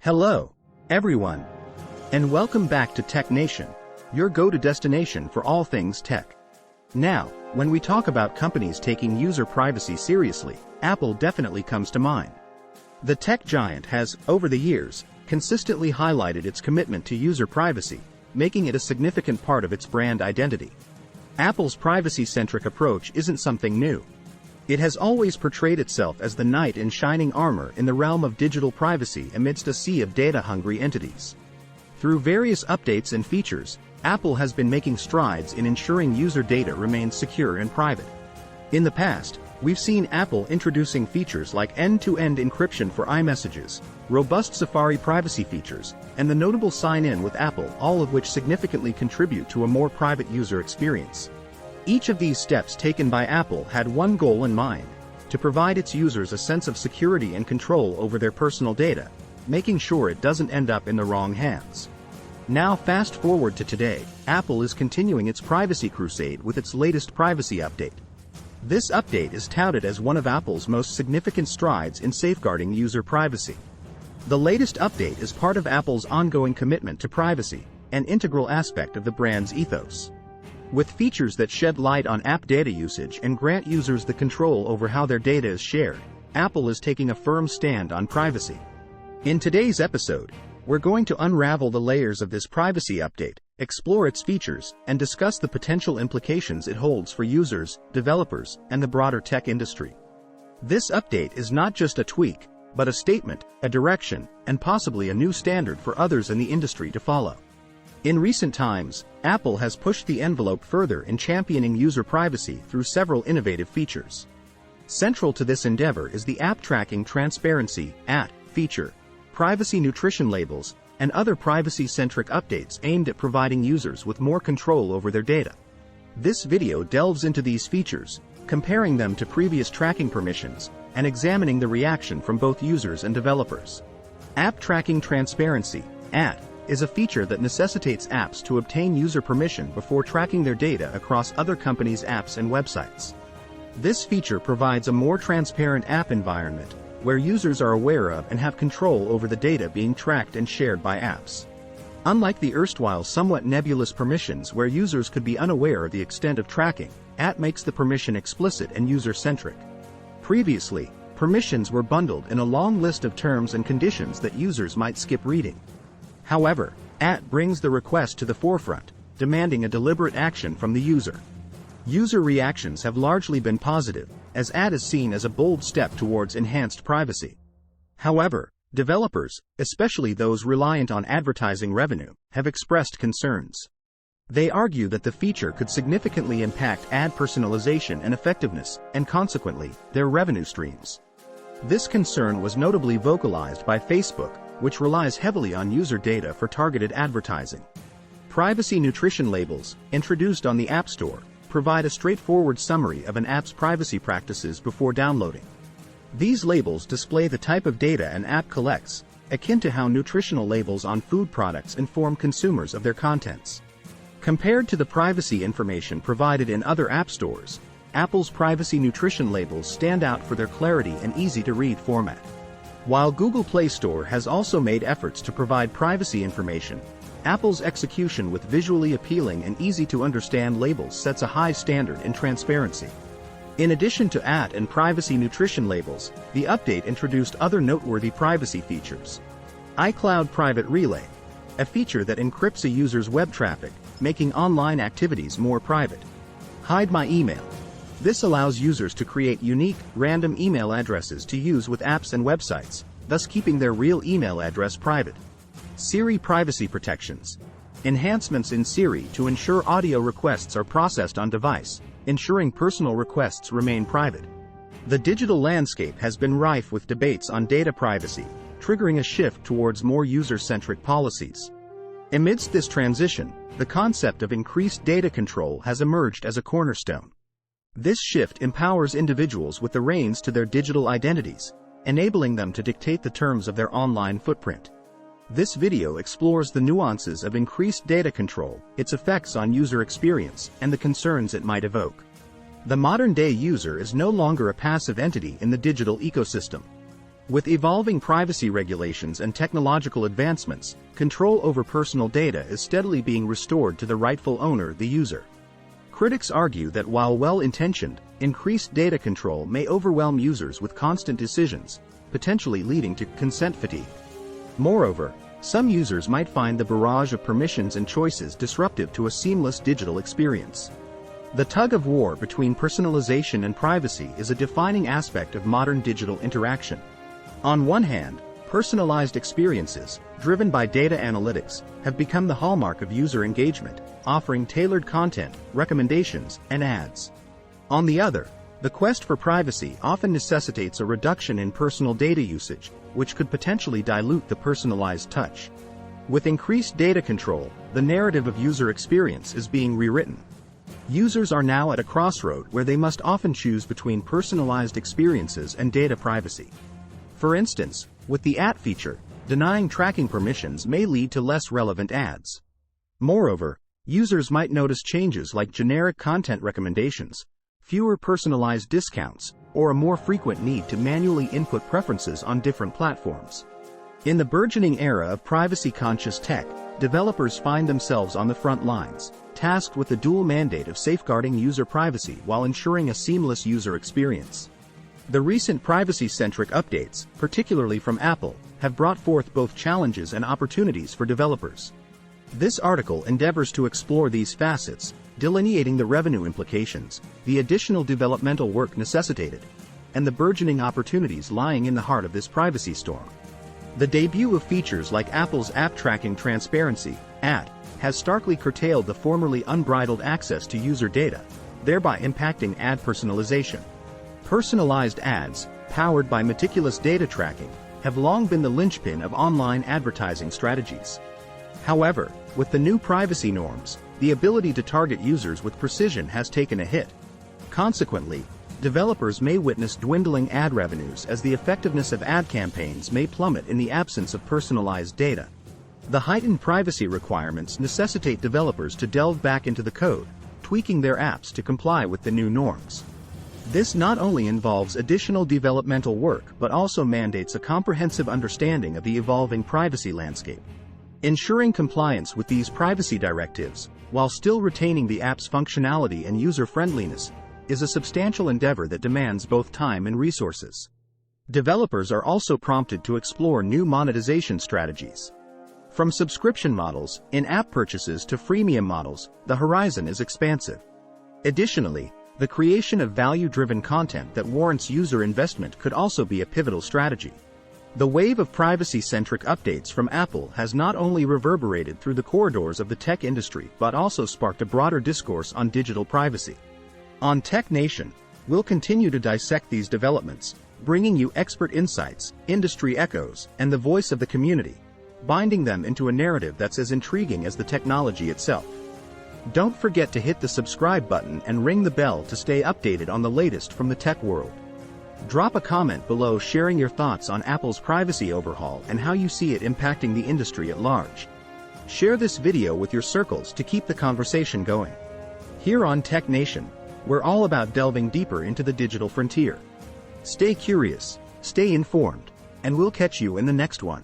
Hello, everyone, and welcome back to TechNation, your go-to destination for all things tech. Now, when we talk about companies taking user privacy seriously, Apple definitely comes to mind. The tech giant has, over the years, consistently highlighted its commitment to user privacy, making it a significant part of its brand identity. Apple's privacy-centric approach isn't something new. It has always portrayed itself as the knight in shining armor in the realm of digital privacy amidst a sea of data-hungry entities. Through various updates and features, Apple has been making strides in ensuring user data remains secure and private. In the past, we've seen Apple introducing features like end-to-end encryption for iMessages, robust Safari privacy features, and the notable sign-in with Apple, all of which significantly contribute to a more private user experience. Each of these steps taken by Apple had one goal in mind: to provide its users a sense of security and control over their personal data, making sure it doesn't end up in the wrong hands. Now fast forward to today, Apple is continuing its privacy crusade with its latest privacy update. This update is touted as one of Apple's most significant strides in safeguarding user privacy. The latest update is part of Apple's ongoing commitment to privacy, an integral aspect of the brand's ethos. With features that shed light on app data usage and grant users the control over how their data is shared, Apple is taking a firm stand on privacy. In today's episode, we're going to unravel the layers of this privacy update, explore its features, and discuss the potential implications it holds for users, developers, and the broader tech industry. This update is not just a tweak, but a statement, a direction, and possibly a new standard for others in the industry to follow. In recent times, Apple has pushed the envelope further in championing user privacy through several innovative features. Central to this endeavor is the App Tracking Transparency (ATT) feature, privacy nutrition labels, and other privacy-centric updates aimed at providing users with more control over their data. This video delves into these features, comparing them to previous tracking permissions, and examining the reaction from both users and developers. App Tracking Transparency (ATT) is a feature that necessitates apps to obtain user permission before tracking their data across other companies' apps and websites. This feature provides a more transparent app environment, where users are aware of and have control over the data being tracked and shared by apps. Unlike the erstwhile somewhat nebulous permissions where users could be unaware of the extent of tracking, ATT makes the permission explicit and user-centric. Previously, permissions were bundled in a long list of terms and conditions that users might skip reading. However, ATT brings the request to the forefront, demanding a deliberate action from the user. User reactions have largely been positive, as ATT is seen as a bold step towards enhanced privacy. However, developers, especially those reliant on advertising revenue, have expressed concerns. They argue that the feature could significantly impact ad personalization and effectiveness, and consequently, their revenue streams. This concern was notably vocalized by Facebook, which relies heavily on user data for targeted advertising. Privacy nutrition labels, introduced on the App Store, provide a straightforward summary of an app's privacy practices before downloading. These labels display the type of data an app collects, akin to how nutritional labels on food products inform consumers of their contents. Compared to the privacy information provided in other app stores, Apple's privacy nutrition labels stand out for their clarity and easy-to-read format. While Google Play Store has also made efforts to provide privacy information, Apple's execution with visually appealing and easy-to-understand labels sets a high standard in transparency. In addition to ATT and privacy nutrition labels, the update introduced other noteworthy privacy features. iCloud Private Relay, a feature that encrypts a user's web traffic, making online activities more private. Hide My Email. This allows users to create unique, random email addresses to use with apps and websites, thus keeping their real email address private. Siri Privacy Protections. Enhancements in Siri to ensure audio requests are processed on device, ensuring personal requests remain private. The digital landscape has been rife with debates on data privacy, triggering a shift towards more user-centric policies. Amidst this transition, the concept of increased data control has emerged as a cornerstone. This shift empowers individuals with the reins to their digital identities, enabling them to dictate the terms of their online footprint. This video explores the nuances of increased data control, its effects on user experience, and the concerns it might evoke. The modern-day user is no longer a passive entity in the digital ecosystem. With evolving privacy regulations and technological advancements, control over personal data is steadily being restored to the rightful owner, the user. Critics argue that while well-intentioned, increased data control may overwhelm users with constant decisions, potentially leading to consent fatigue. Moreover, some users might find the barrage of permissions and choices disruptive to a seamless digital experience. The tug-of-war between personalization and privacy is a defining aspect of modern digital interaction. On one hand, personalized experiences, driven by data analytics, have become the hallmark of user engagement, offering tailored content, recommendations, and ads. On the other, the quest for privacy often necessitates a reduction in personal data usage, which could potentially dilute the personalized touch. With increased data control, the narrative of user experience is being rewritten. Users are now at a crossroad where they must often choose between personalized experiences and data privacy. For instance, with the @ feature, denying tracking permissions may lead to less relevant ads. Moreover, users might notice changes like generic content recommendations, fewer personalized discounts, or a more frequent need to manually input preferences on different platforms. In the burgeoning era of privacy-conscious tech, developers find themselves on the front lines, tasked with the dual mandate of safeguarding user privacy while ensuring a seamless user experience. The recent privacy-centric updates, particularly from Apple, have brought forth both challenges and opportunities for developers. This article endeavors to explore these facets, delineating the revenue implications, the additional developmental work necessitated, and the burgeoning opportunities lying in the heart of this privacy storm. The debut of features like Apple's App Tracking Transparency, ATT, has starkly curtailed the formerly unbridled access to user data, thereby impacting ad personalization. Personalized ads, powered by meticulous data tracking, have long been the linchpin of online advertising strategies. However, with the new privacy norms, the ability to target users with precision has taken a hit. Consequently, developers may witness dwindling ad revenues as the effectiveness of ad campaigns may plummet in the absence of personalized data. The heightened privacy requirements necessitate developers to delve back into the code, tweaking their apps to comply with the new norms. This not only involves additional developmental work but also mandates a comprehensive understanding of the evolving privacy landscape. Ensuring compliance with these privacy directives, while still retaining the app's functionality and user-friendliness, is a substantial endeavor that demands both time and resources. Developers are also prompted to explore new monetization strategies. From subscription models, in-app purchases to freemium models, the horizon is expansive. Additionally, the creation of value-driven content that warrants user investment could also be a pivotal strategy. The wave of privacy-centric updates from Apple has not only reverberated through the corridors of the tech industry but also sparked a broader discourse on digital privacy. On TechNation, we'll continue to dissect these developments, bringing you expert insights, industry echoes, and the voice of the community, binding them into a narrative that's as intriguing as the technology itself. Don't forget to hit the subscribe button and ring the bell to stay updated on the latest from the tech world. Drop a comment below sharing your thoughts on Apple's privacy overhaul and how you see it impacting the industry at large. Share this video with your circles to keep the conversation going. Here on TechNation, we're all about delving deeper into the digital frontier. Stay curious, stay informed, and we'll catch you in the next one.